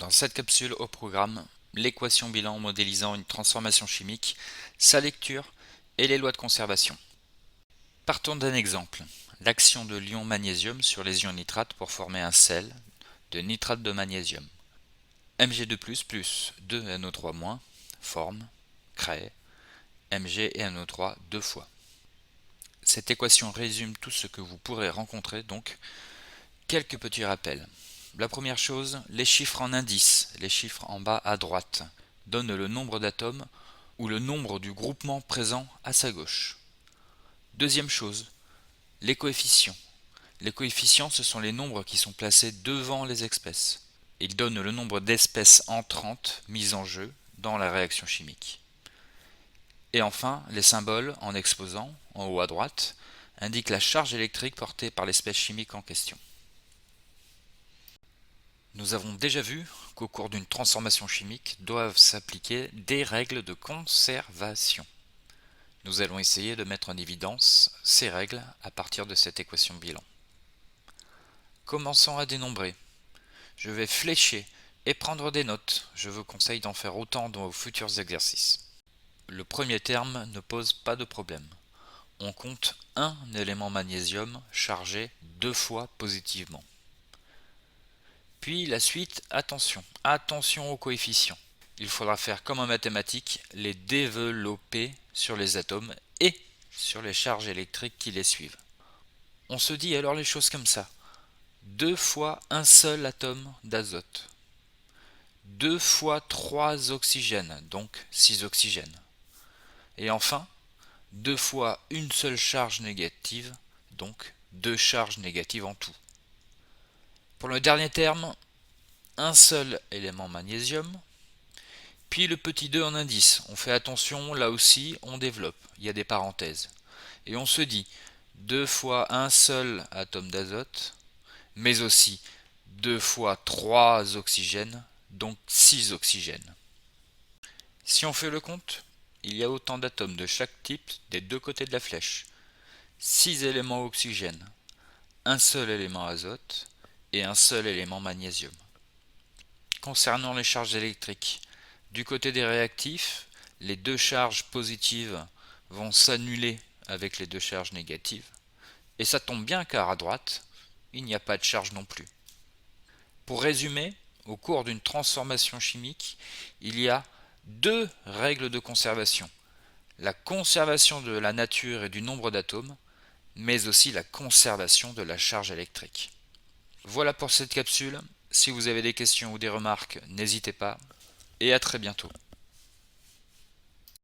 Dans cette capsule au programme, l'équation bilan modélisant une transformation chimique, sa lecture et les lois de conservation. Partons d'un exemple, l'action de l'ion magnésium sur les ions nitrates pour former un sel de nitrate de magnésium. Mg2+, plus 2NO3- forme, crée, Mg et NO3 deux fois. Cette équation résume tout ce que vous pourrez rencontrer, donc quelques petits rappels. La première chose, les chiffres en indice, les chiffres en bas à droite, donnent le nombre d'atomes ou le nombre du groupement présent à sa gauche. Deuxième chose, les coefficients. Les coefficients, ce sont les nombres qui sont placés devant les espèces. Ils donnent le nombre d'espèces entrantes mises en jeu dans la réaction chimique. Et enfin, les symboles en exposant, en haut à droite, indiquent la charge électrique portée par l'espèce chimique en question. Nous avons déjà vu qu'au cours d'une transformation chimique doivent s'appliquer des règles de conservation. Nous allons essayer de mettre en évidence ces règles à partir de cette équation bilan. Commençons à dénombrer. Je vais flécher et prendre des notes. Je vous conseille d'en faire autant dans vos futurs exercices. Le premier terme ne pose pas de problème. On compte un élément magnésium chargé 2 fois positivement. Puis la suite, attention aux coefficients. Il faudra faire comme en mathématiques, les développer sur les atomes et sur les charges électriques qui les suivent. On se dit alors les choses comme ça. 2 fois un seul atome d'azote. 2 fois 3 oxygènes, donc 6 oxygènes. Et enfin, 2 fois une seule charge négative, donc 2 charges négatives en tout. Pour le dernier terme, un seul élément magnésium, puis le petit 2 en indice. On fait attention, là aussi on développe, il y a des parenthèses. Et on se dit 2 fois un seul atome d'azote, mais aussi 2 fois 3 oxygènes, donc 6 oxygènes. Si on fait le compte, il y a autant d'atomes de chaque type des deux côtés de la flèche. 6 éléments oxygène, un seul élément azote et un seul élément magnésium. Concernant les charges électriques, du côté des réactifs, les deux charges positives vont s'annuler avec les deux charges négatives. Et ça tombe bien car à droite, il n'y a pas de charge non plus. Pour résumer, au cours d'une transformation chimique, il y a deux règles de conservation. La conservation de la nature et du nombre d'atomes, mais aussi la conservation de la charge électrique. Voilà pour cette capsule. Si vous avez des questions ou des remarques, n'hésitez pas et à très bientôt.